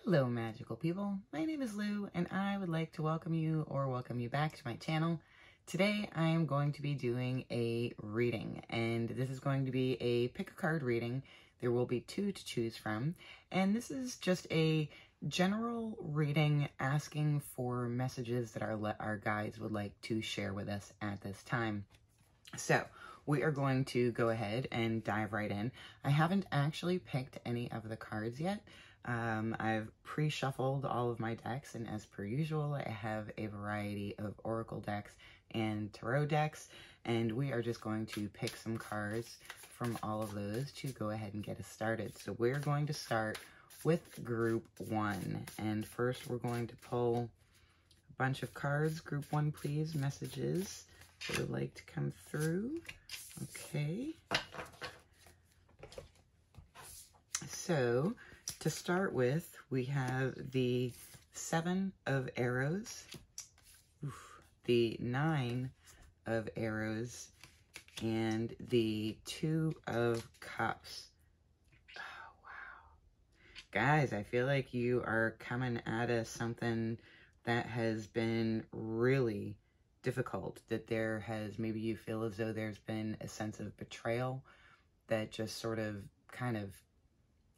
Hello magical people, my name is Lou and I would like to welcome you back to my channel. Today I am going to be doing a reading, and this is going to be a pick a card reading. There will be two to choose from, and this is just a general reading asking for messages that our guides would like to share with us at this time. So we are going to go ahead and dive right in. I haven't actually picked any of the cards yet. I've pre-shuffled all of my decks, and as per usual, I have a variety of oracle decks and tarot decks, and we are just going to pick some cards from all of those to go ahead and get us started. So we're going to start with group one, and first we're going to pull a bunch of cards. Group one, please, messages that would like to come through. Okay. So to start with, we have the 7 of Arrows, the 9 of Arrows, and the 2 of Cups. Oh, wow. Guys, I feel like you are coming at us something that has been really difficult, that there has, maybe you feel as though there's been a sense of betrayal that just sort of kind of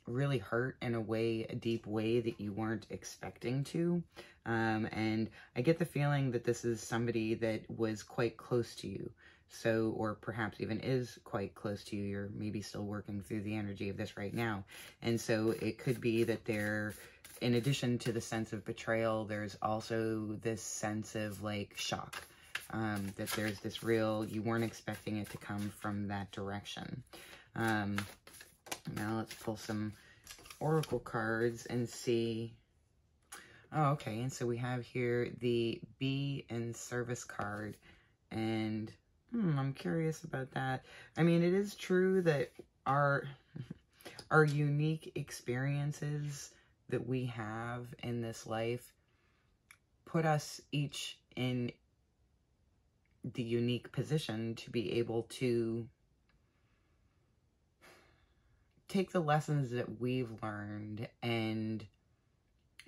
really hurt in a deep way that you weren't expecting to. And I get the feeling that this is somebody that was quite close to you. So, or perhaps even is quite close to you. You're maybe still working through the energy of this right now. And so it could be that there, in addition to the sense of betrayal, there's also this sense of like shock. That there's this real, you weren't expecting it to come from that direction. Now let's pull some oracle cards and see. Oh, okay. And so we have here the Be in Service card. And I'm curious about that. I mean, it is true that our unique experiences that we have in this life put us each in the unique position to be able to take the lessons that we've learned and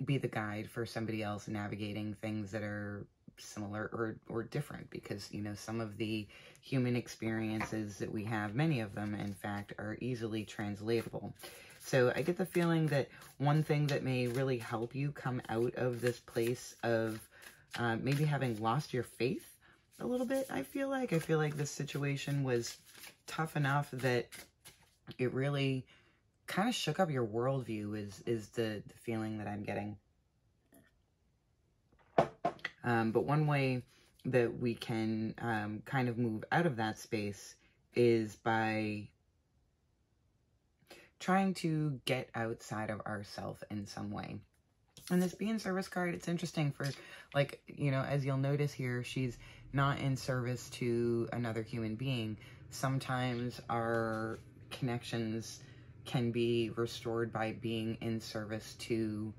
be the guide for somebody else navigating things that are similar or different, because, you know, some of the human experiences that we have, many of them, in fact, are easily translatable. So I get the feeling that one thing that may really help you come out of this place of maybe having lost your faith a little bit, I feel like this situation was tough enough that it really kind of shook up your worldview is the feeling that I'm getting. But one way that we can kind of move out of that space is by trying to get outside of ourselves in some way. And this Be in Service card, it's interesting for, like, you know, as you'll notice here, she's not in service to another human being. Sometimes our connections can be restored by being in service to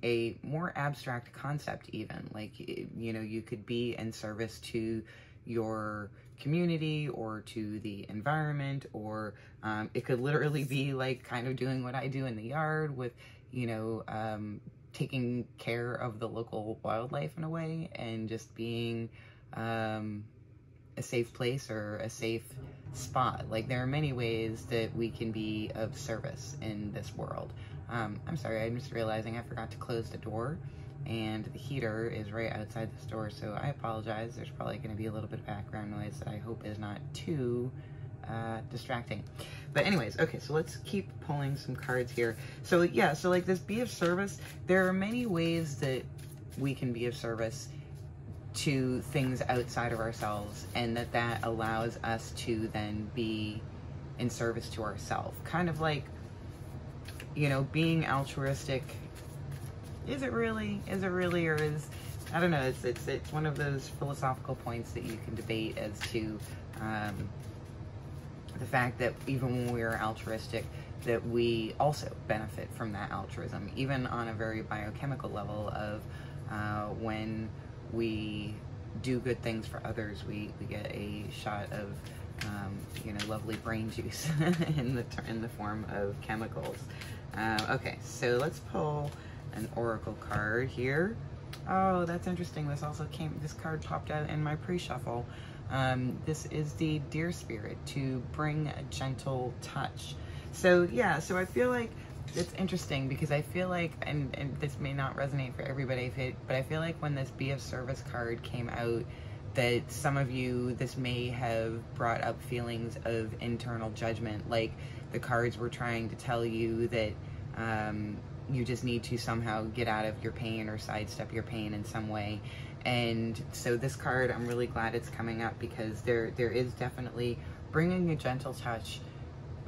a more abstract concept even. Like, you know, you could be in service to your community or to the environment, or it could literally be like kind of doing what I do in the yard with, you know, taking care of the local wildlife in a way, and just being a safe place or a safe spot. Like, there are many ways that we can be of service in this world. I'm sorry, I'm just realizing I forgot to close the door, and the heater is right outside this door, so I apologize. There's probably going to be a little bit of background noise that I hope is not too distracting. But anyways, okay, so let's keep pulling some cards here. So yeah, so like this Be of Service, there are many ways that we can be of service to things outside of ourselves, and that allows us to then be in service to ourselves. Kind of like, you know, being altruistic. Is it really, or is, I don't know, it's one of those philosophical points that you can debate as to the fact that even when we are altruistic, that we also benefit from that altruism, even on a very biochemical level of when we do good things for others, we get a shot of you know, lovely brain juice in the form of chemicals. Okay, so let's pull an oracle card here. Oh, that's interesting. This card popped out in my pre-shuffle. This is the deer spirit, to bring a gentle touch. So yeah, so I feel like it's interesting because I feel like, and this may not resonate for everybody, but I feel like when this Be of Service card came out, that some of you, this may have brought up feelings of internal judgment, like the cards were trying to tell you that you just need to somehow get out of your pain or sidestep your pain in some way. And so this card, I'm really glad it's coming up, because there is definitely bringing a gentle touch,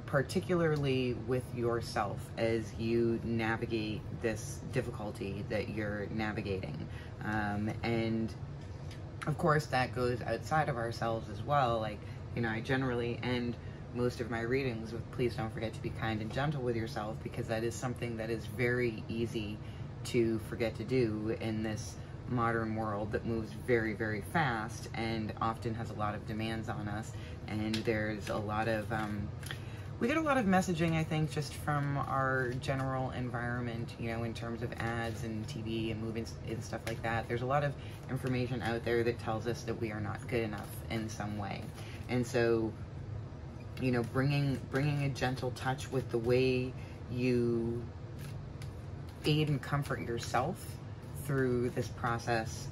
particularly with yourself as you navigate this difficulty that you're navigating. And of course that goes outside of ourselves as well. Like, you know, I generally end most of my readings with please don't forget to be kind and gentle with yourself, because that is something that is very easy to forget to do in this modern world that moves very, very fast and often has a lot of demands on us. And there's a lot of we get a lot of messaging, I think, just from our general environment, you know, in terms of ads and TV and movies and stuff like that. There's a lot of information out there that tells us that we are not good enough in some way. And so, you know, bringing a gentle touch with the way you aid and comfort yourself through this process,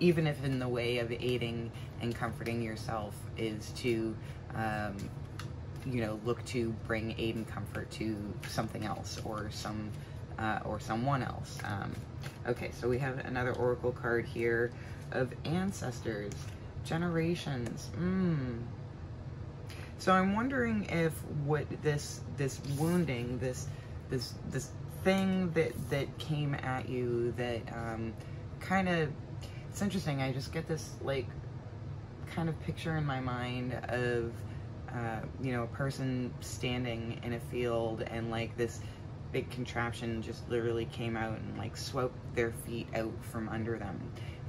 even if in the way of aiding and comforting yourself is to, you know, look to bring aid and comfort to something else or someone else. Okay, so we have another oracle card here of ancestors, generations. So I'm wondering if what this wounding, this thing that came at you that kind of, it's interesting. I just get this like kind of picture in my mind of you know, a person standing in a field and like this big contraption just literally came out and like swept their feet out from under them.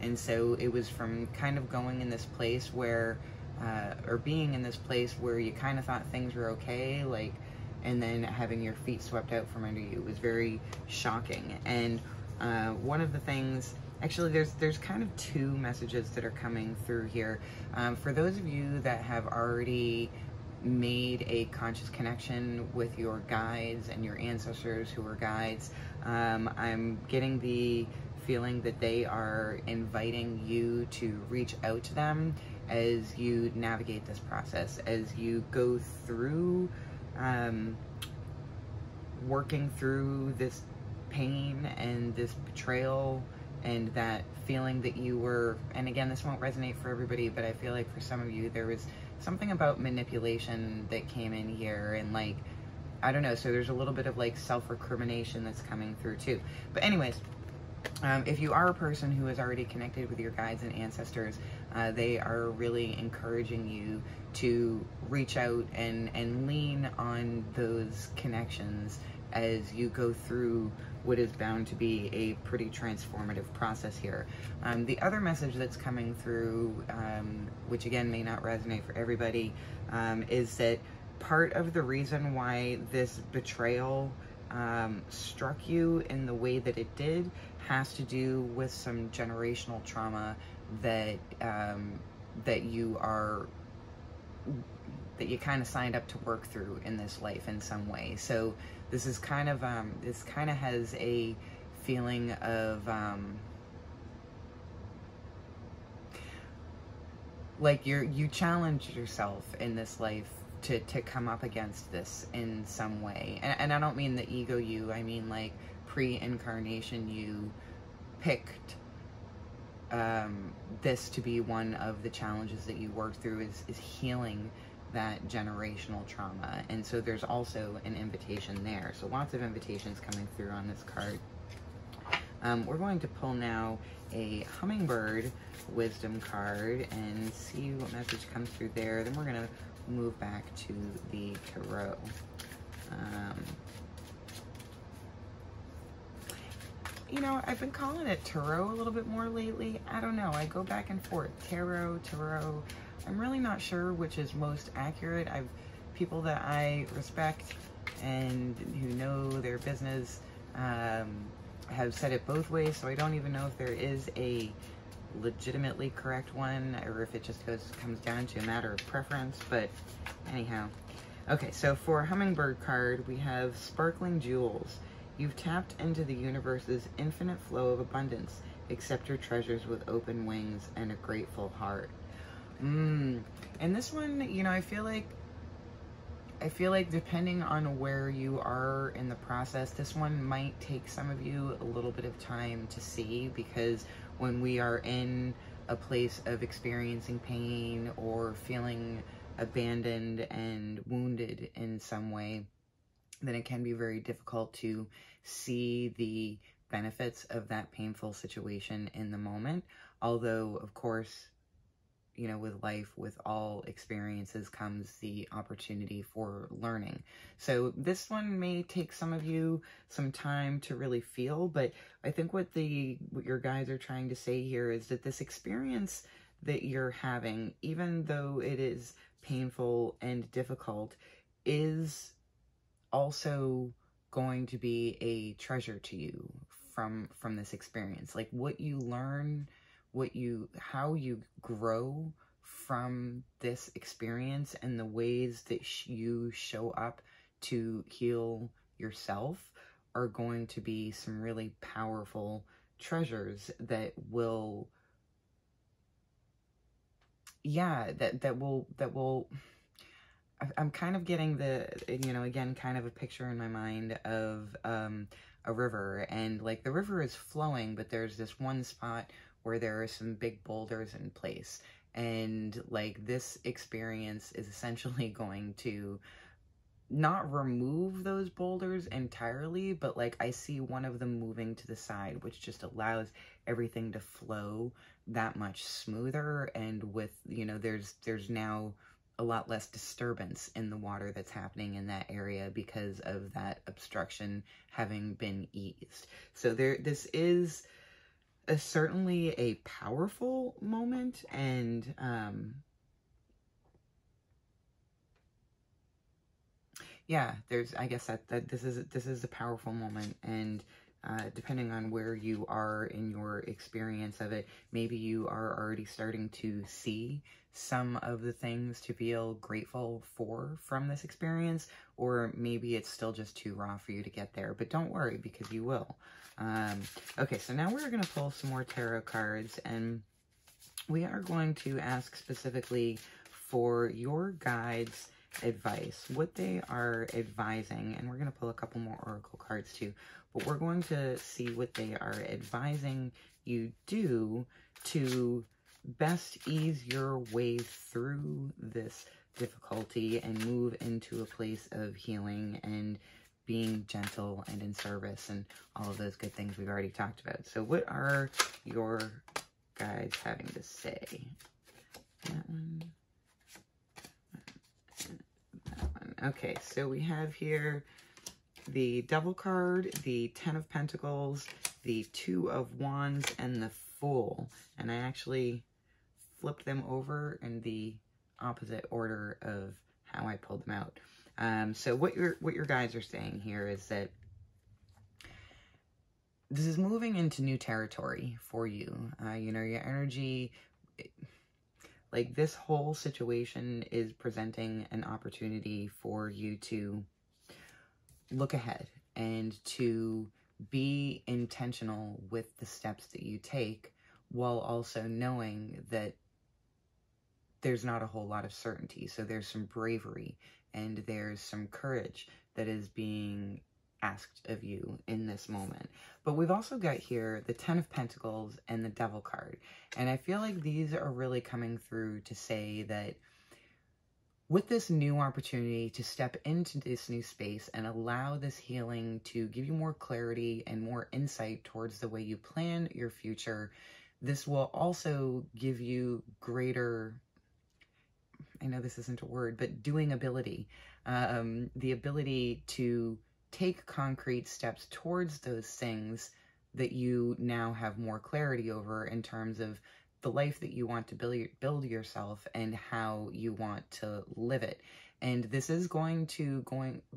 And so it was from kind of going in this place where or being in this place where you kind of thought things were okay, like, and then having your feet swept out from under you was very shocking. And one of the things, actually there's kind of two messages that are coming through here. For those of you that have already made a conscious connection with your guides and your ancestors who are guides, I'm getting the feeling that they are inviting you to reach out to them as you navigate this process, as you go through working through this pain and this betrayal and that feeling that you were, and again, this won't resonate for everybody, but I feel like for some of you there was something about manipulation that came in here, and like, I don't know, so there's a little bit of like self-recrimination that's coming through too. But anyways, if you are a person who is already connected with your guides and ancestors, they are really encouraging you to reach out and lean on those connections as you go through what is bound to be a pretty transformative process here. The other message that's coming through, which again may not resonate for everybody, is that part of the reason why this betrayal struck you in the way that it did has to do with some generational trauma that that you kind of signed up to work through in this life in some way. So this is kind of this kind of has a feeling of like you challenged yourself in this life to come up against this in some way, and I don't mean the ego you, I mean like pre-incarnation you picked this to be one of the challenges that you worked through, is healing that generational trauma. And so there's also an invitation there. So lots of invitations coming through on this card. We're going to pull now a hummingbird wisdom card and see what message comes through there. Then we're going to move back to the tarot. You know, I've been calling it tarot a little bit more lately. I don't know. I go back and forth. Tarot. I'm really not sure which is most accurate. I've people that I respect and who know their business have said it both ways, so I don't even know if there is a legitimately correct one, or if it just comes down to a matter of preference, but anyhow. Okay, so for Hummingbird card, we have Sparkling Jewels. You've tapped into the universe's infinite flow of abundance. Accept your treasures with open wings and a grateful heart. And this one, you know, I feel like depending on where you are in the process, this one might take some of you a little bit of time to see, because when we are in a place of experiencing pain or feeling abandoned and wounded in some way, then it can be very difficult to see the benefits of that painful situation in the moment. Although, of course, you know, with life, with all experiences comes the opportunity for learning. So this one may take some of you some time to really feel, but I think what your guys are trying to say here is that this experience that you're having, even though it is painful and difficult, is also going to be a treasure to you from this experience. Like, what you learn, how you grow from this experience, and the ways that you show up to heal yourself are going to be some really powerful treasures that will, that will, I'm kind of getting the, you know, again, kind of a picture in my mind of a river, and like the river is flowing, but there's this one spot where there are some big boulders in place, and like this experience is essentially going to not remove those boulders entirely, but like I see one of them moving to the side, which just allows everything to flow that much smoother, and with, you know, there's now a lot less disturbance in the water that's happening in that area because of that obstruction having been eased. So this is certainly a powerful moment, and yeah, I guess that this is a powerful moment, and depending on where you are in your experience of it, maybe you are already starting to see some of the things to feel grateful for from this experience, or maybe it's still just too raw for you to get there, but don't worry, because you will. Okay, so now we're going to pull some more tarot cards, and we are going to ask specifically for your guides' advice, what they are advising, and we're going to pull a couple more oracle cards too, but we're going to see what they are advising you do to best ease your way through this difficulty and move into a place of healing and being gentle and in service and all of those good things we've already talked about. So what are your guides having to say? That one. Okay, so we have here the Devil card, the Ten of Pentacles, the Two of Wands, and the Fool. And I actually flipped them over in the opposite order of how I pulled them out. So what your guides are saying here is that this is moving into new territory for you. You know, your energy, like this whole situation is presenting an opportunity for you to look ahead and to be intentional with the steps that you take, while also knowing that there's not a whole lot of certainty. So there's some bravery and there's some courage that is being asked of you in this moment. But we've also got here the Ten of Pentacles and the Devil card. And I feel like these are really coming through to say that with this new opportunity to step into this new space and allow this healing to give you more clarity and more insight towards the way you plan your future, this will also give you greater, I know this isn't a word, but doing ability, the ability to take concrete steps towards those things that you now have more clarity over in terms of the life that you want to build yourself and how you want to live it. And this is going to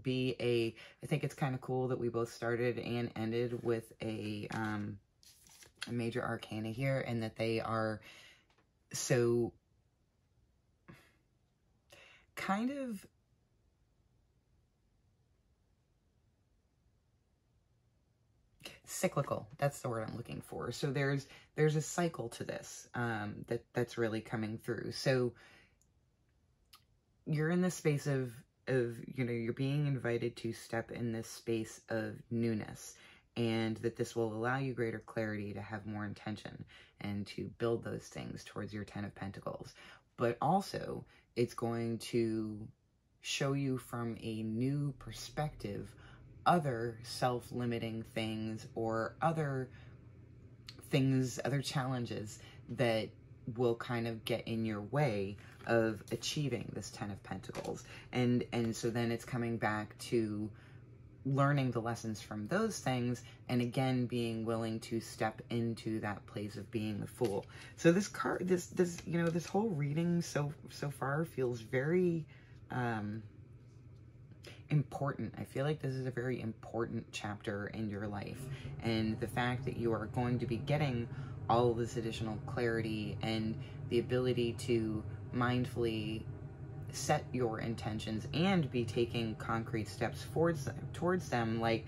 be I think it's kind of cool that we both started and ended with a major arcana here, and that they are so kind of cyclical. That's the word I'm looking for. So there's a cycle to this that's really coming through. So you're in this space of you're being invited to step in this space of newness, and that this will allow you greater clarity to have more intention and to build those things towards your 10 of Pentacles. But also, it's going to show you from a new perspective other self-limiting things, or other things, other challenges that will kind of get in your way of achieving this 10 of Pentacles. And so then it's coming back to learning the lessons from those things, and again being willing to step into that place of being the Fool. So this card, this this whole reading so far feels very important. I feel like this is a very important chapter in your life, and the fact that you are going to be getting all of this additional clarity and the ability to mindfully set your intentions and be taking concrete steps towards them, like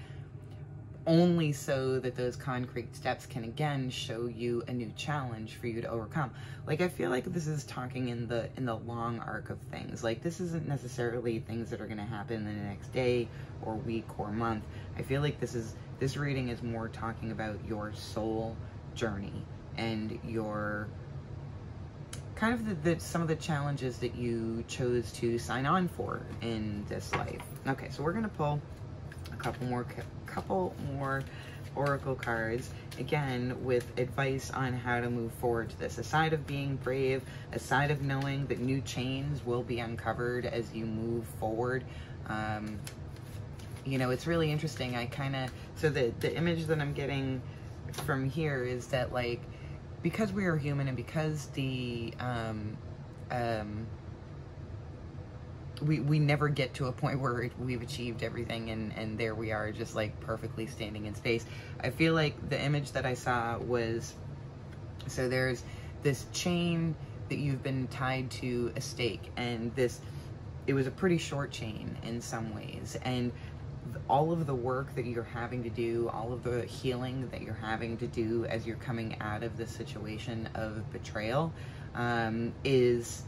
only so that those concrete steps can again show you a new challenge for you to overcome. Like, I feel like this is talking in the long arc of things. Like, this isn't necessarily things that are going to happen in the next day or week or month. I feel like this reading is more talking about your soul journey and your kind of some of the challenges that you chose to sign on for in this life. Okay, so we're gonna pull a couple more oracle cards, again with advice on how to move forward to this. Aside of being brave, aside of knowing that new chains will be uncovered as you move forward, it's really interesting. So the image that I'm getting from here is that, like, because we are human, and because we never get to a point where we've achieved everything and there we are just like perfectly standing in space. I feel like the image that I saw was, so there's this chain that you've been tied to a stake, and it was a pretty short chain in some ways, and all of the work that you're having to do, all of the healing that you're having to do as you're coming out of the situation of betrayal, has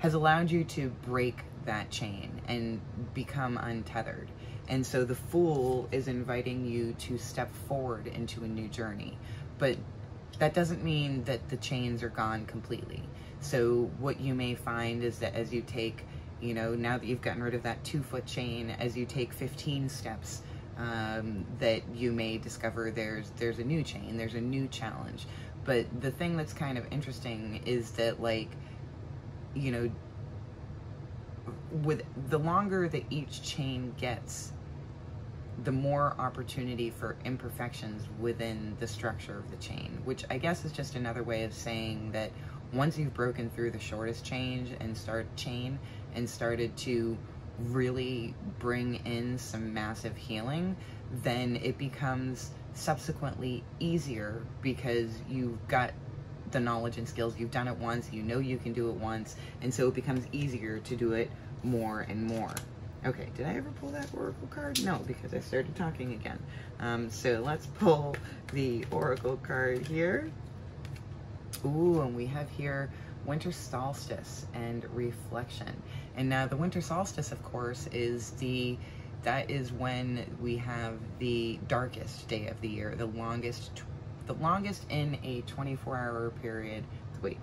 allowed you to break that chain and become untethered. And so the Fool is inviting you to step forward into a new journey. But that doesn't mean that the chains are gone completely. So what you may find is that as you take, now that you've gotten rid of that 2-foot chain, as you take 15 steps, that you may discover there's a new chain, there's a new challenge. But the thing that's kind of interesting is that, like, with the longer that each chain gets, the more opportunity for imperfections within the structure of the chain, which I guess is just another way of saying that once you've broken through the shortest chain and started to really bring in some massive healing, then it becomes subsequently easier because you've got the knowledge and skills. You've done it once, you can do it once, and so it becomes easier to do it more and more. Okay, did I ever pull that oracle card? No, because I started talking again. So let's pull the oracle card here. Ooh, and we have here winter solstice and reflection. And now the winter solstice, of course, that is when we have the darkest day of the year, the longest in a 24-hour period. Wait,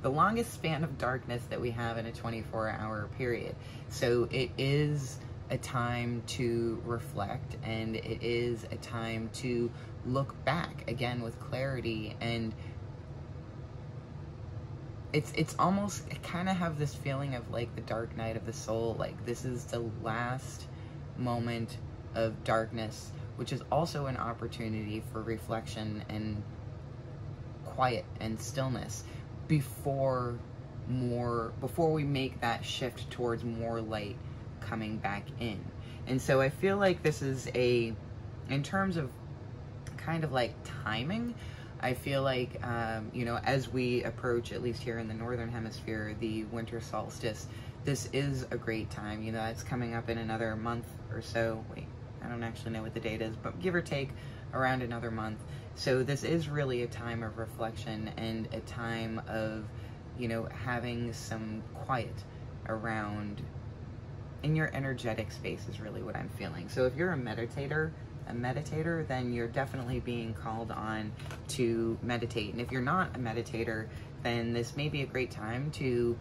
the longest span of darkness that we have in a 24-hour period. So it is a time to reflect, and it is a time to look back again with clarity. And it's almost, I kind of have this feeling of like the dark night of the soul. Like, this is the last moment of darkness, which is also an opportunity for reflection and quiet and stillness before more, before we make that shift towards more light coming back in. And so I feel like this is in terms of kind of like timing, I feel like, you know, as we approach, at least here in the Northern Hemisphere, the winter solstice, this is a great time. You know, it's coming up in another month or so. Wait, I don't actually know what the date is, but give or take around another month. So this is really a time of reflection and a time of, you know, having some quiet around in your energetic space is really what I'm feeling. So if you're a meditator, then you're definitely being called on to meditate. And if you're not a meditator, then this may be a great time to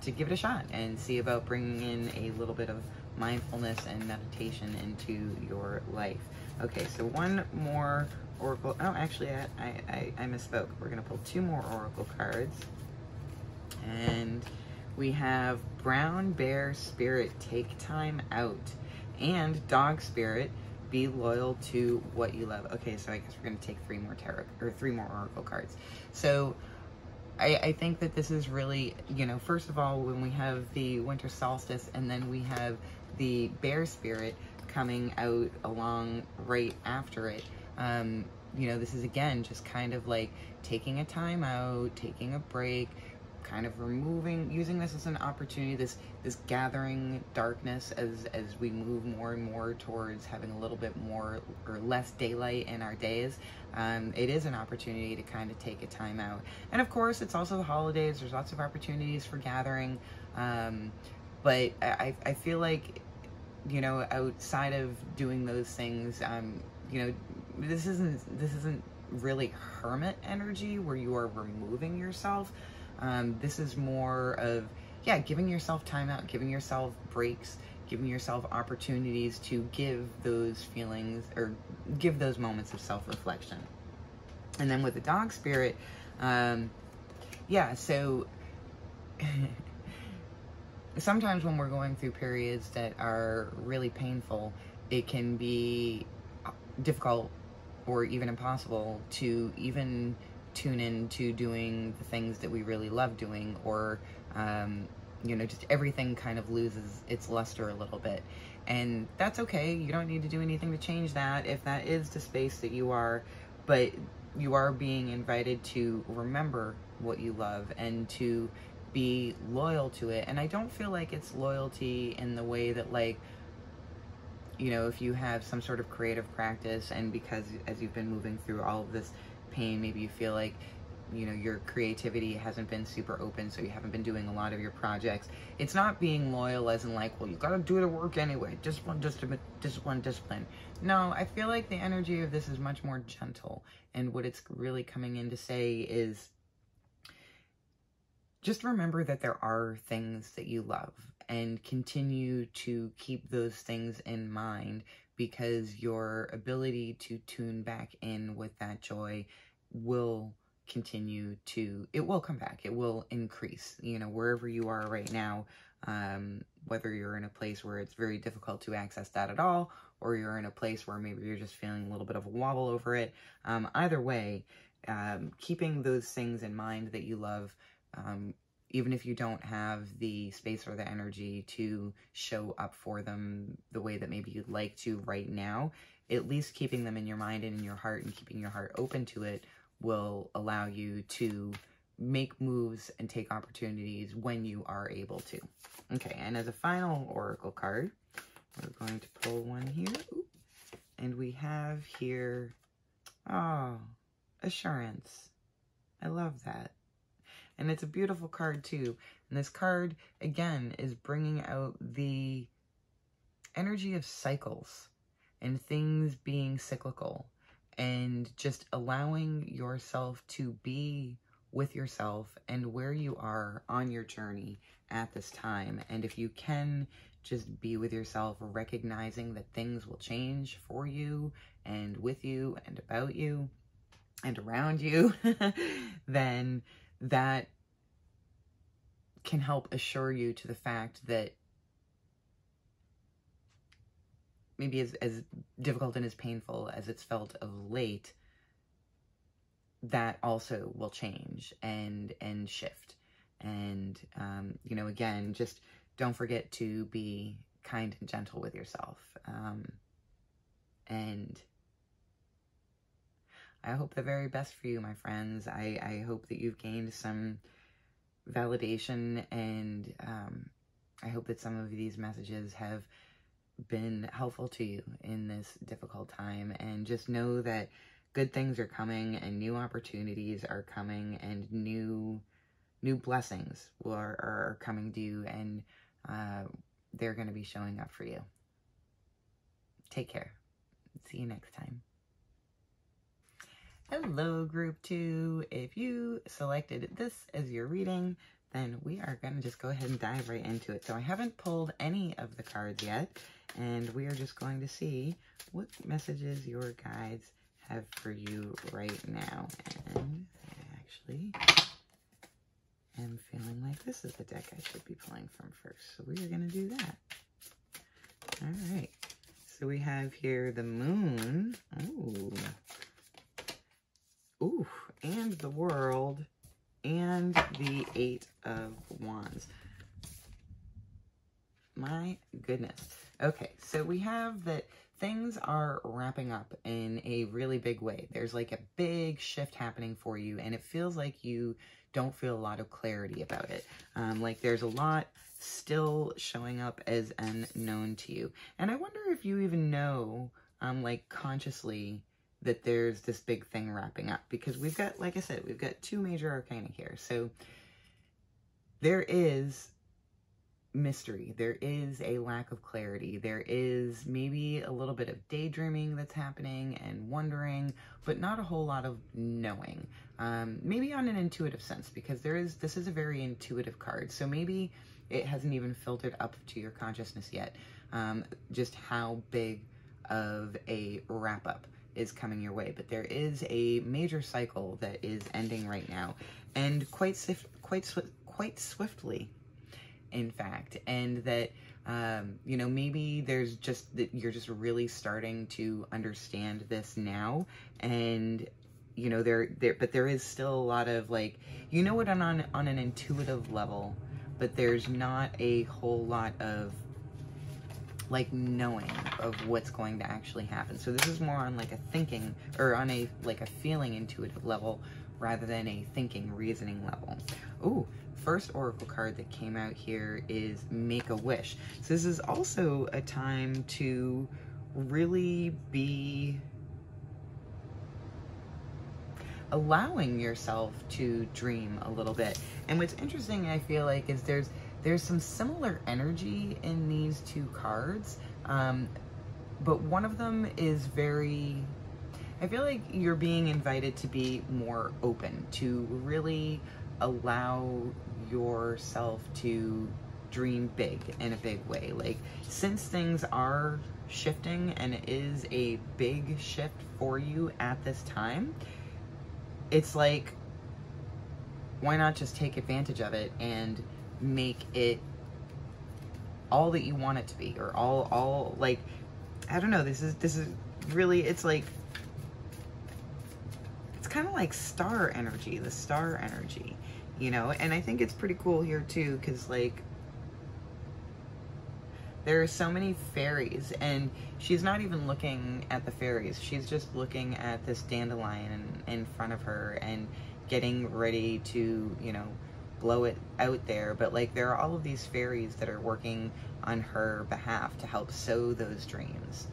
give it a shot and see about bringing in a little bit of mindfulness and meditation into your life. Okay, so one more oracle. Oh, actually, I misspoke. We're going to pull two more oracle cards. And we have Brown Bear Spirit, take time out, and Dog Spirit, be loyal to what you love. Okay, so I guess we're going to take three more oracle cards. So I think that this is really, you know, first of all, when we have the winter solstice and then we have the bear spirit coming out along right after it, you know, this is again just kind of like taking a time out, taking a break, kind of using this as an opportunity, this gathering darkness as we move more and more towards having a little bit more or less daylight in our days. It is an opportunity to kind of take a time out. And of course, it's also the holidays. There's lots of opportunities for gathering. But I feel like, you know, outside of doing those things, you know, this isn't really hermit energy where you are removing yourself. This is more of, yeah, giving yourself time out, giving yourself breaks, giving yourself opportunities to give those feelings or give those moments of self-reflection. And then with the dog spirit, yeah, so sometimes when we're going through periods that are really painful, it can be difficult or even impossible to even tune into doing the things that we really love doing, or you know, just everything kind of loses its luster a little bit. And that's okay. You don't need to do anything to change that if that is the space that you are, but you are being invited to remember what you love and to be loyal to it. And I don't feel like it's loyalty in the way that, like, you know, if you have some sort of creative practice and because as you've been moving through all of this pain, maybe you feel like, you know, your creativity hasn't been super open, so you haven't been doing a lot of your projects. It's not being loyal as in like, well, you gotta do the work anyway. Discipline. No, I feel like the energy of this is much more gentle, and what it's really coming in to say is just remember that there are things that you love and continue to keep those things in mind, because your ability to tune back in with that joy will continue to, it will come back, it will increase, you know, wherever you are right now, whether you're in a place where it's very difficult to access that at all, or you're in a place where maybe you're just feeling a little bit of a wobble over it. Either way, keeping those things in mind that you love, even if you don't have the space or the energy to show up for them the way that maybe you'd like to right now, at least keeping them in your mind and in your heart and keeping your heart open to it will allow you to make moves and take opportunities when you are able to. Okay, and as a final oracle card, we're going to pull one here. And we have here, oh, assurance. I love that. And it's a beautiful card too. And this card, again, is bringing out the energy of cycles and things being cyclical, and just allowing yourself to be with yourself and where you are on your journey at this time. And if you can just be with yourself, recognizing that things will change for you and with you and about you and around you, then that can help assure you to the fact that maybe as difficult and as painful as it's felt of late, that also will change and shift. And, you know, again, just don't forget to be kind and gentle with yourself. And I hope the very best for you, my friends. I hope that you've gained some validation, and I hope that some of these messages have been helpful to you in this difficult time. And just know that good things are coming, and new opportunities are coming, and new blessings are coming to you, and they're going to be showing up for you. Take care. See you next time. Hello, group 2. If you selected this as your reading, then we are going to just go ahead and dive right into it. So I haven't pulled any of the cards yet, and we are just going to see what messages your guides have for you right now. And I actually am feeling like this is the deck I should be pulling from first. So we are going to do that. All right. So we have here the Moon. Ooh, and the World, and the 8 of Wands. My goodness. Okay, so we have that things are wrapping up in a really big way. There's like a big shift happening for you, and it feels like you don't feel a lot of clarity about it. Like there's a lot still showing up as unknown to you. And I wonder if you even know, like consciously, that there's this big thing wrapping up, because we've got, like I said, we've got 2 major arcana here. So there is mystery. There is a lack of clarity. There is maybe a little bit of daydreaming that's happening and wondering, but not a whole lot of knowing. Maybe on an intuitive sense, because this is a very intuitive card. So maybe it hasn't even filtered up to your consciousness yet. Just how big of a wrap up is coming your way. But there is a major cycle that is ending right now, and quite swiftly, in fact. And that you know, maybe there's just that you're just really starting to understand this now, and you know, but there is still a lot of, like, you know it on an intuitive level, but there's not a whole lot of like knowing of what's going to actually happen. So this is more on like a thinking, or on a like a feeling intuitive level, rather than a thinking reasoning level. Ooh, first oracle card that came out here is Make a Wish. So this is also a time to really be allowing yourself to dream a little bit. And what's interesting, I feel like, is there's some similar energy in these 2 cards, but one of them is very, I feel like you're being invited to be more open, to really allow yourself to dream big in a big way. Like, since things are shifting, and it is a big shift for you at this time, it's like, why not just take advantage of it and make it all that you want it to be, or all like, I don't know, this is really, it's like, it's kind of like star energy, the star energy, you know. And I think it's pretty cool here too, because like there are so many fairies, and she's not even looking at the fairies, she's just looking at this dandelion in front of her and getting ready to, you know, blow it out there. But like, there are all of these fairies that are working on her behalf to help sow those dreams.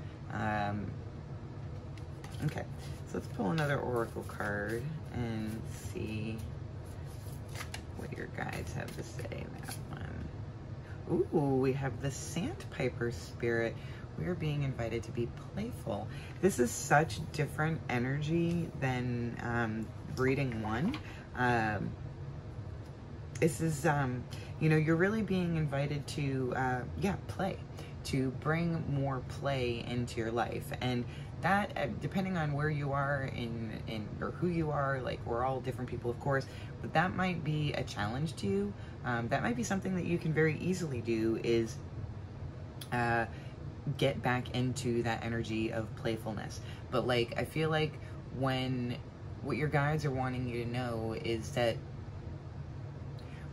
Okay, so let's pull another oracle card and see what your guides have to say in that one. Ooh, we have the Sandpiper Spirit. We are being invited to be playful. This is such different energy than reading 1. This is, you know, you're really being invited to, yeah, play, to bring more play into your life. And that, depending on where you are or who you are, like, we're all different people, of course, but that might be a challenge to you. That might be something that you can very easily do, is get back into that energy of playfulness. But like, I feel like what your guides are wanting you to know is that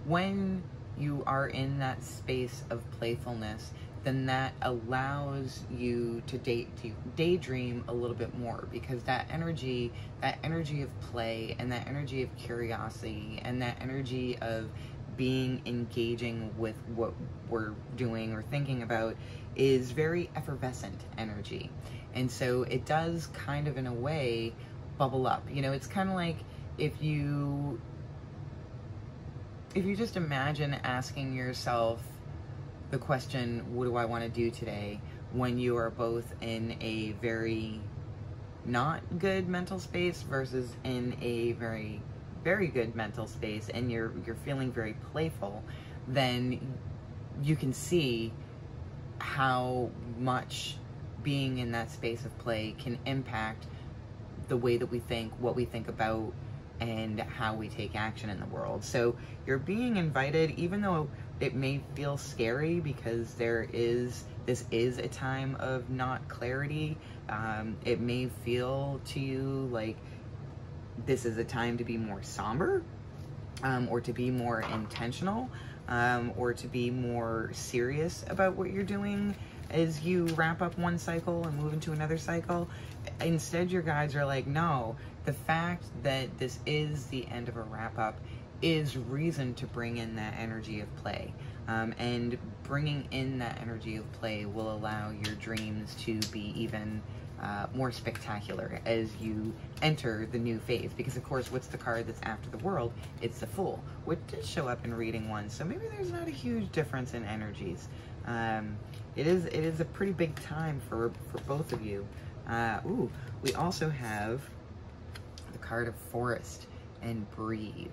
when you are in that space of playfulness, then that allows you to daydream a little bit more, because that energy of play and that energy of curiosity and that energy of being engaging with what we're doing or thinking about is very effervescent energy. And so it does kind of, in a way, bubble up. You know, it's kind of like if you just imagine asking yourself the question, what do I want to do today, when you are both in a very not good mental space versus in a very, very good mental space, and you're feeling very playful, then you can see how much being in that space of play can impact the way that we think, what we think about, and how we take action in the world. So you're being invited, even though it may feel scary, because this is a time of not clarity. It may feel to you like this is a time to be more somber, or to be more intentional, or to be more serious about what you're doing as you wrap up one cycle and move into another cycle. Instead, your guides are like, no, the fact that this is the end of a wrap-up is reason to bring in that energy of play. And bringing in that energy of play will allow your dreams to be even more spectacular as you enter the new phase. Because, of course, what's the card that's after the World? It's the Fool, which did show up in reading 1, so maybe there's not a huge difference in energies. It is a pretty big time for both of you. Ooh, we also have the card of Forest and Breathe.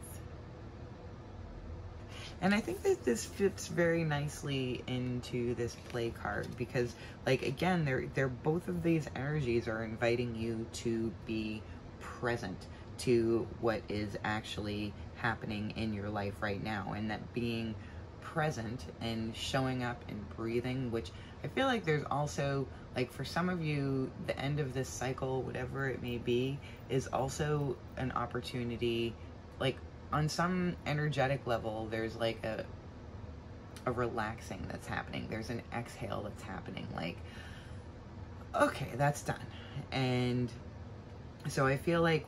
And I think that this fits very nicely into this play card, because, like, again, they're both of these energies are inviting you to be present to what is actually happening in your life right now, and that being present and showing up and breathing, which I feel like there's also, like, for some of you, the end of this cycle, whatever it may be, is also an opportunity, like, on some energetic level, there's like a relaxing that's happening. There's an exhale that's happening. Like, okay, that's done. And so I feel like,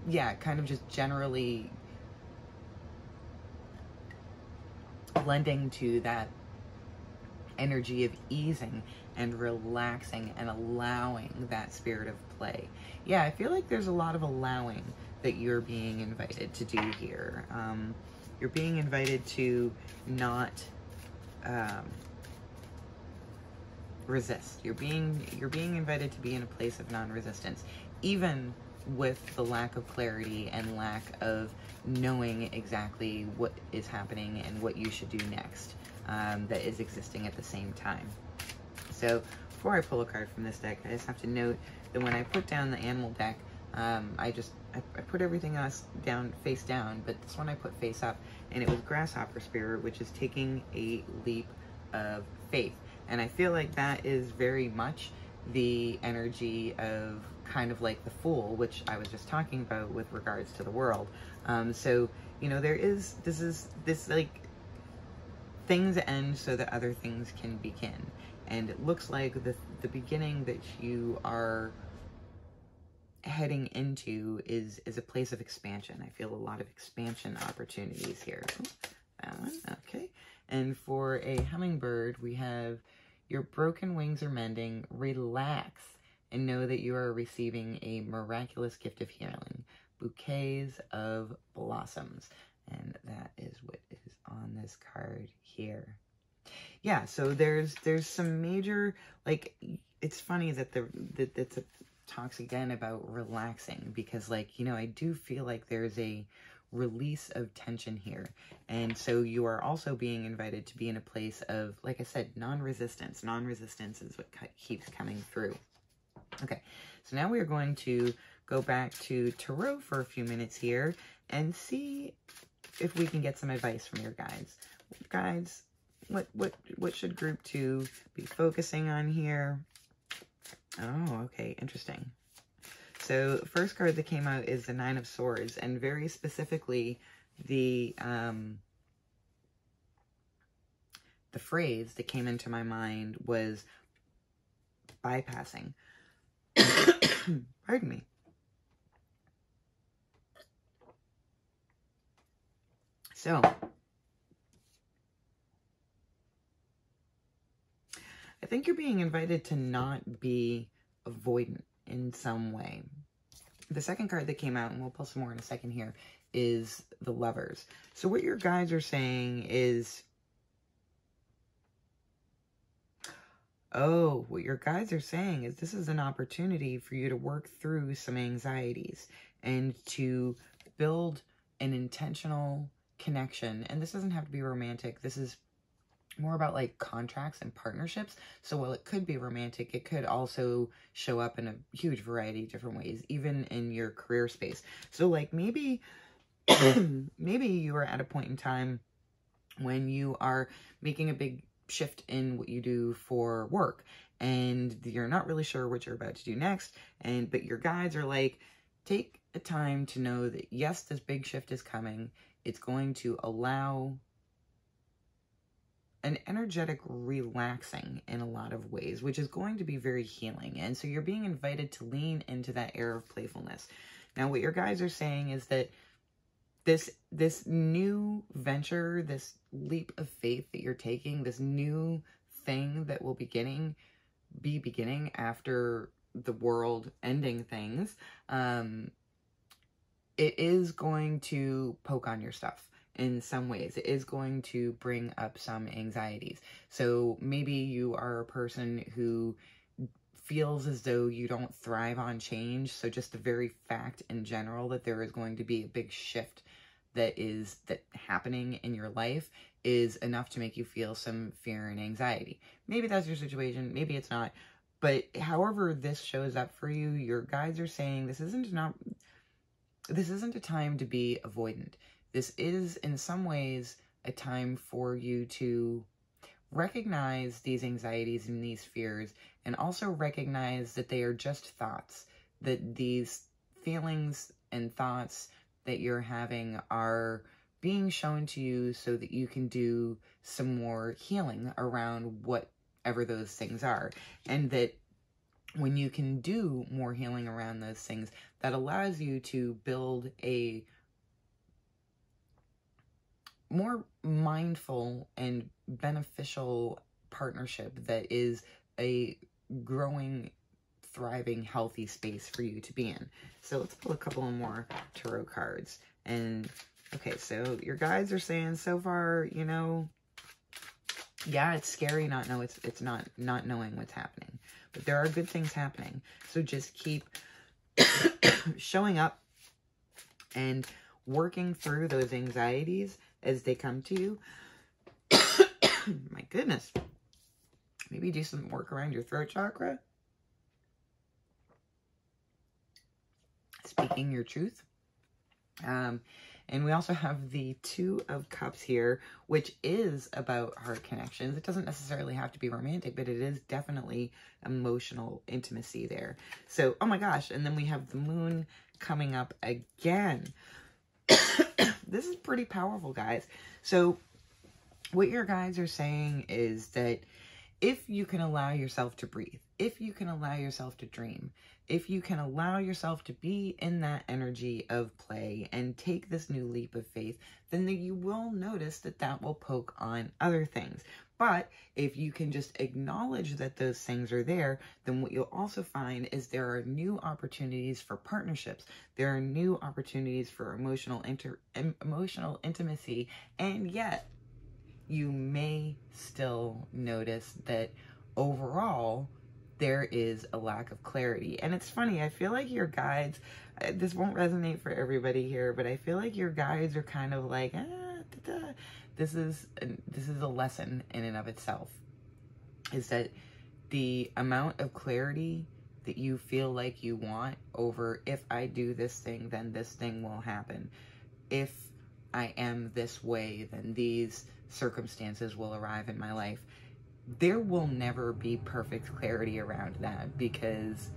yeah, kind of just generally lending to that energy of easing and relaxing and allowing that spirit of play. Yeah, I feel like there's a lot of allowing that you're being invited to do here. You're being invited to not resist. You're being invited to be in a place of non-resistance, even with the lack of clarity and lack of knowing exactly what is happening and what you should do next, that is existing at the same time. So before I pull a card from this deck, I just have to note that when I put down the animal deck, I put everything else down face down, but this one I put face up, and it was Grasshopper Spirit, which is taking a leap of faith. And I feel like that is very much the energy of kind of like the Fool, which I was just talking about with regards to the World. So, you know, this like, things end so that other things can begin. And it looks like the beginning that you are heading into is a place of expansion. I feel a lot of expansion opportunities here. Ooh, that one, okay. And for a hummingbird, we have your broken wings are mending, relax, and know that you are receiving a miraculous gift of healing, bouquets of blossoms. And that is what is on this card here. Yeah, so there's some major, like, it's funny that that's a talks again about relaxing, because, like, you know, I do feel like there's a release of tension here, and so you are also being invited to be in a place of, like I said, non-resistance. Non-resistance is what keeps coming through. Okay, so now we are going to go back to Tarot for a few minutes here and see if we can get some advice from your guides. Guides, what should group 2 be focusing on here? Oh, okay, interesting. So the first card that came out is the Nine of Swords, and very specifically, the phrase that came into my mind was bypassing. Pardon me. So, I think you're being invited to not be avoidant in some way. The second card that came out, and we'll pull some more in a second here, is the Lovers. So what your guides are saying is, what your guides are saying is this is an opportunity for you to work through some anxieties and to build an intentional connection. And this doesn't have to be romantic. This is more about like contracts and partnerships. So while it could be romantic, it could also show up in a huge variety of different ways, even in your career space. So like maybe, maybe you are at a point in time when you are making a big shift in what you do for work and you're not really sure what you're about to do next. But your guides are like, take a time to know that yes, this big shift is coming. It's going to allow an energetic relaxing in a lot of ways, which is going to be very healing. And so you're being invited to lean into that air of playfulness. Now, what your guides are saying is that this new venture, this leap of faith that you're taking, this new thing that will be beginning after the world ending things, it is going to poke on your stuff. In some ways, it is going to bring up some anxieties. So maybe you are a person who feels as though you don't thrive on change. So just the very fact in general that there is going to be a big shift that happening in your life is enough to make you feel some fear and anxiety. Maybe that's your situation. Maybe it's not. But however this shows up for you, your guides are saying this isn't a time to be avoidant. This is, in some ways, a time for you to recognize these anxieties and these fears, and also recognize that they are just thoughts, that these feelings and thoughts that you're having are being shown to you so that you can do some more healing around whatever those things are. And that when you can do more healing around those things, that allows you to build a more mindful and beneficial partnership that is a growing, thriving, healthy space for you to be in. So let's pull a couple of more tarot cards. And okay, so your guides are saying so far, you know, yeah, it's scary not knowing what's happening, but there are good things happening. So just keep showing up and working through those anxieties as they come to you. My goodness. Maybe do some work around your throat chakra. Speaking your truth. And we also have the Two of Cups here, which is about heart connections. It doesn't necessarily have to be romantic, but it is definitely emotional intimacy there. So, oh my gosh. And then we have the Moon coming up again. This is pretty powerful, guys. So what your guides are saying is that if you can allow yourself to breathe, if you can allow yourself to dream, if you can allow yourself to be in that energy of play and take this new leap of faith, then you will notice that will poke on other things. But if you can just acknowledge that those things are there, then what you'll also find is there are new opportunities for partnerships. There are new opportunities for emotional intimacy. And yet, you may still notice that overall, there is a lack of clarity. And it's funny, I feel like your guides, this won't resonate for everybody here, but I feel like your guides are kind of like, This is a lesson in and of itself, is that the amount of clarity that you feel like you want over, if I do this thing, then this thing will happen. If I am this way, then these circumstances will arrive in my life. There will never be perfect clarity around that, because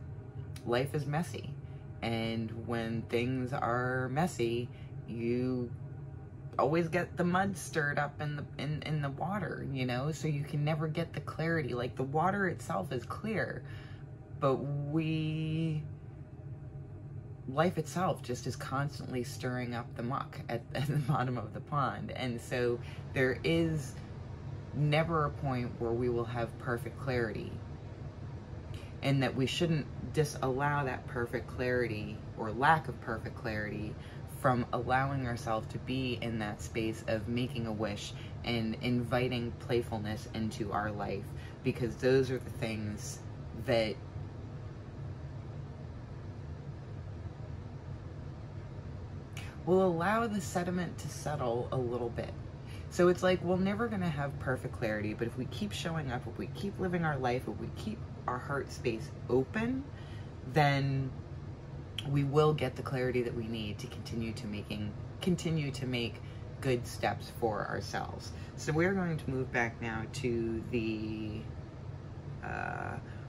life is messy. And when things are messy, you always get the mud stirred up in the water, you know, so you can never get the clarity. Like, the water itself is clear, but life itself just is constantly stirring up the muck at the bottom of the pond. And so there is never a point where we will have perfect clarity, and that we shouldn't disallow that perfect clarity or lack of perfect clarity from allowing ourselves to be in that space of making a wish and inviting playfulness into our life, because those are the things that will allow the sediment to settle a little bit. So it's like, we're never going to have perfect clarity, but if we keep showing up, if we keep living our life, if we keep our heart space open, then we will get the clarity that we need to continue to make good steps for ourselves. So we're going to move back now to the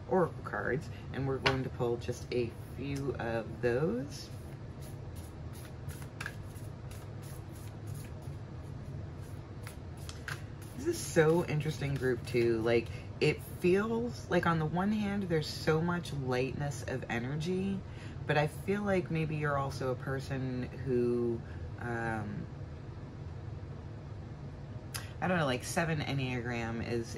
oracle cards, and we're going to pull just a few of those. This is so interesting, group too. Like, it feels like on the one hand there's so much lightness of energy, but I feel like maybe you're also a person who I don't know, like 7 Enneagram is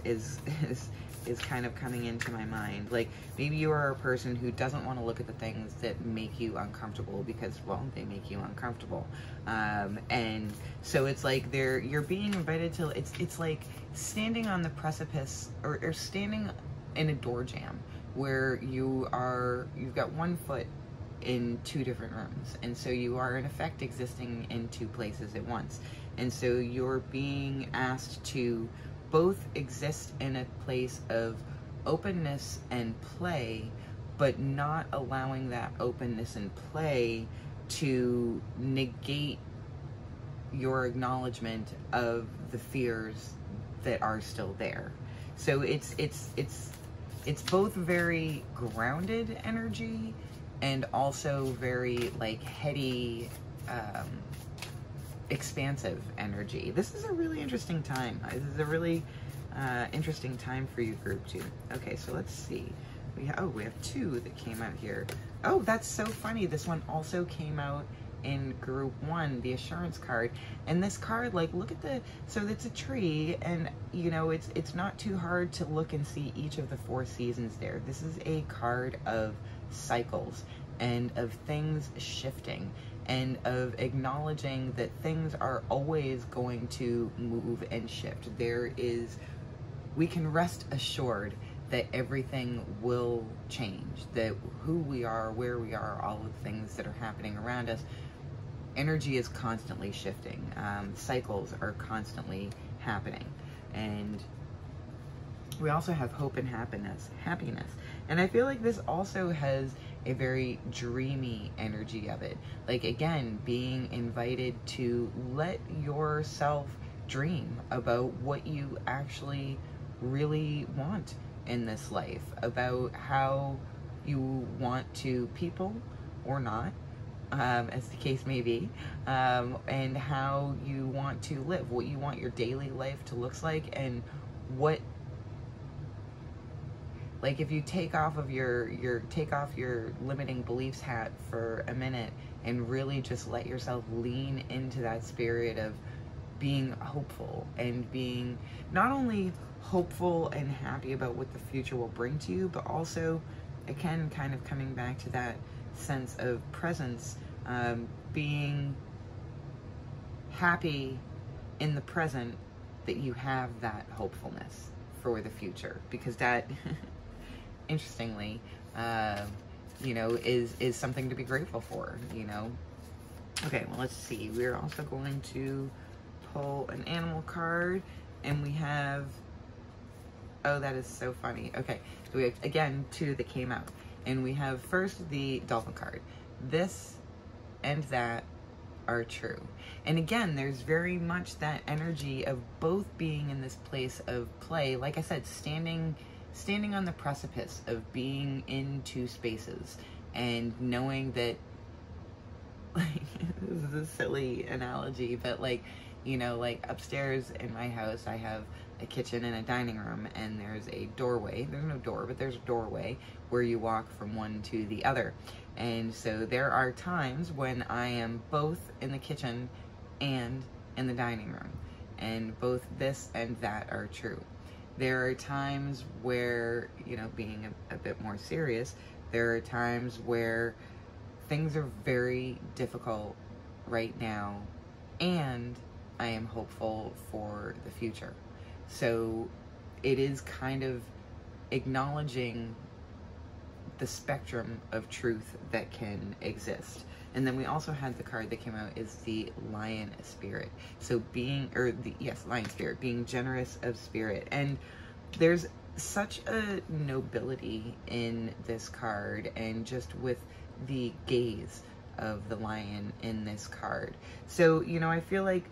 kind of coming into my mind. Like, maybe you are a person who doesn't want to look at the things that make you uncomfortable because, well, they make you uncomfortable. And so it's like you're being invited to, it's like standing on the precipice or standing in a door jam where you've got one foot in 2 different rooms. And so you are in effect existing in 2 places at once. And so you're being asked to both exist in a place of openness and play, but not allowing that openness and play to negate your acknowledgement of the fears that are still there. So it's both very grounded energy and also very like heady, expansive energy. This is a really interesting time. This is a really interesting time for you, group 2. Okay, so let's see. We have 2 that came out here. Oh, that's so funny. This one also came out in group 1, the assurance card. And this card, like, look at so it's a tree, and you know, it's not too hard to look and see each of the 4 seasons there. This is a card of cycles and of things shifting, and of acknowledging that things are always going to move and shift. We can rest assured that everything will change, that who we are, where we are, all of the things that are happening around us, energy is constantly shifting. Cycles are constantly happening. And we also have hope and happiness. And I feel like this also has a very dreamy energy of it. Like, again, being invited to let yourself dream about what you actually really want in this life, about how you want to people or not, as the case may be, and how you want to live, what you want your daily life to look like, and what, like, if you take off your limiting beliefs hat for a minute and really just let yourself lean into that spirit of being hopeful, and being not only hopeful and happy about what the future will bring to you, but also, again, kind of coming back to that sense of presence, being happy in the present that you have that hopefulness for the future, because that interestingly, you know, is something to be grateful for, you know. Okay, well, let's see. We're also going to pull an animal card, and we have, oh, that is so funny. Okay, so we have, again, 2 that came out, and we have first the dolphin card. This and that are true. And again, there's very much that energy of both being in this place of play, like I said, standing on the precipice of being in 2 spaces, and knowing that, like, this is a silly analogy, but like, You know, like upstairs in my house, I have a kitchen and a dining room, and there's a doorway. There's no door, but there's a doorway where you walk from one to the other. And so there are times when I am both in the kitchen and in the dining room, and both this and that are true. There are times where, you know, being a bit more serious, there are times where things are very difficult right now, and I am hopeful for the future. So it is kind of acknowledging the spectrum of truth that can exist. And then we also had the card that came out is the Lion Spirit. So Lion Spirit, being generous of spirit. And there's such a nobility in this card, and just with the gaze of the lion in this card. So, you know, I feel like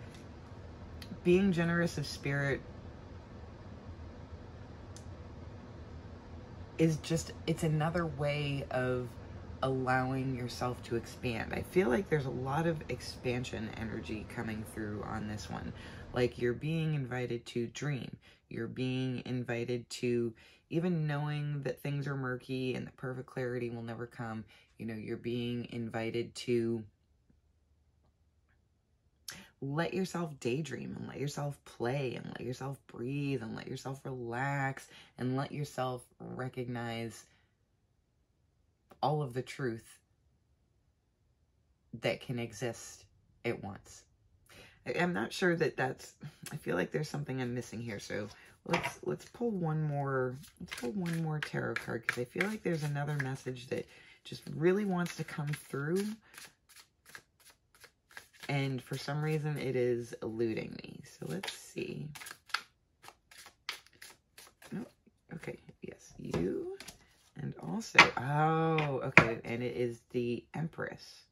being generous of spirit is just, it's another way of allowing yourself to expand. I feel like there's a lot of expansion energy coming through on this one. Like you're being invited to dream. You're being invited to, even knowing that things are murky and that perfect clarity will never come, you know, you're being invited to let yourself daydream and let yourself play and let yourself breathe and let yourself relax and let yourself recognize all of the truth that can exist at once. I'm not sure that that's, I feel like there's something I'm missing here. So let's pull one more tarot card, because I feel like there's another message that just really wants to come through. And for some reason it is eluding me. So let's see. Oh, okay. Yes, you. And also, oh, okay. And it is the Empress.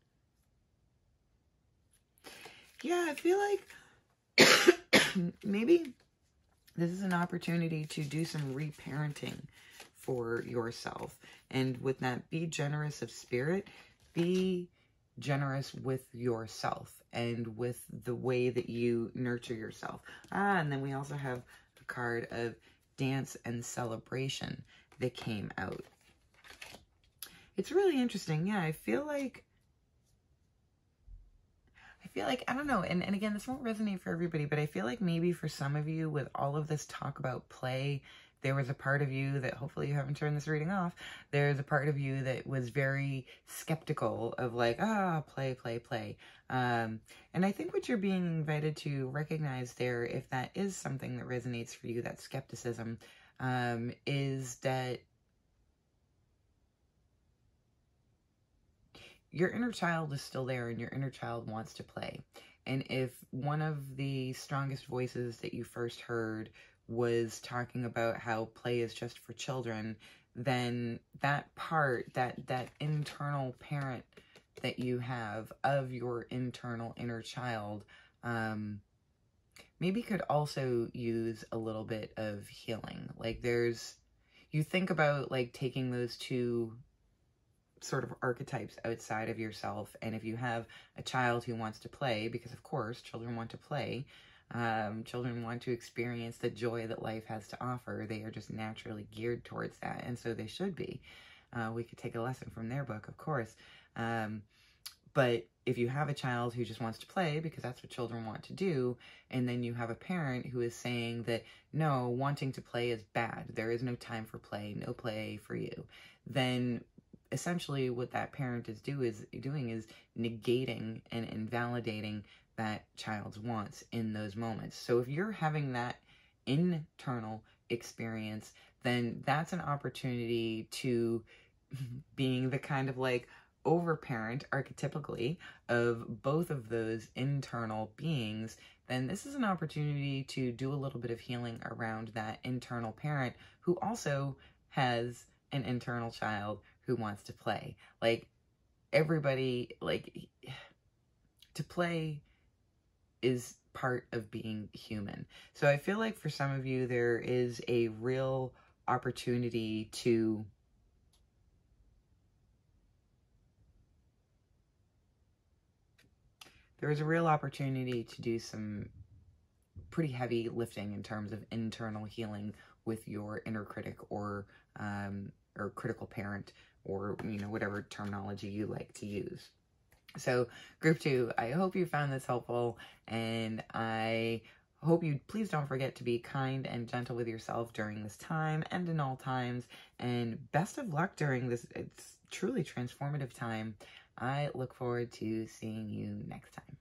Yeah, I feel like maybe this is an opportunity to do some reparenting for yourself. And with that, be generous of spirit. Be generous with yourself and with the way that you nurture yourself. And then we also have a card of dance and celebration that came out. It's really interesting. Yeah, I feel like, I don't know, and again, this won't resonate for everybody, but I feel like maybe for some of you, with all of this talk about play, there was a part of you that, hopefully you haven't turned this reading off, there's a part of you that was very skeptical of like, play, play, play. And I think what you're being invited to recognize there, if that is something that resonates for you, that skepticism, is that your inner child is still there, and your inner child wants to play. And if one of the strongest voices that you first heard was talking about how play is just for children, then that part, that internal parent that you have of your internal inner child, maybe could also use a little bit of healing. Like you think about like taking those two sort of archetypes outside of yourself, and if you have a child who wants to play, because of course children want to play, children want to experience the joy that life has to offer. They are just naturally geared towards that, and so they should be. We could take a lesson from their book, of course. But if you have a child who just wants to play, because that's what children want to do, and then you have a parent who is saying that, no, wanting to play is bad, there is no time for play, no play for you, then essentially what that parent is doing is negating and invalidating that child's wants in those moments. So if you're having that internal experience, then that's an opportunity to, being the kind of like overparent archetypically of both of those internal beings, then this is an opportunity to do a little bit of healing around that internal parent who also has an internal child who wants to play. Like, everybody, like, to play is part of being human. So I feel like for some of you, there is a real opportunity to do some pretty heavy lifting in terms of internal healing with your inner critic or critical parent, or, you know, whatever terminology you like to use. So group 2, I hope you found this helpful, and I hope you please don't forget to be kind and gentle with yourself during this time and in all times, and best of luck during this, it's truly transformative time. I look forward to seeing you next time.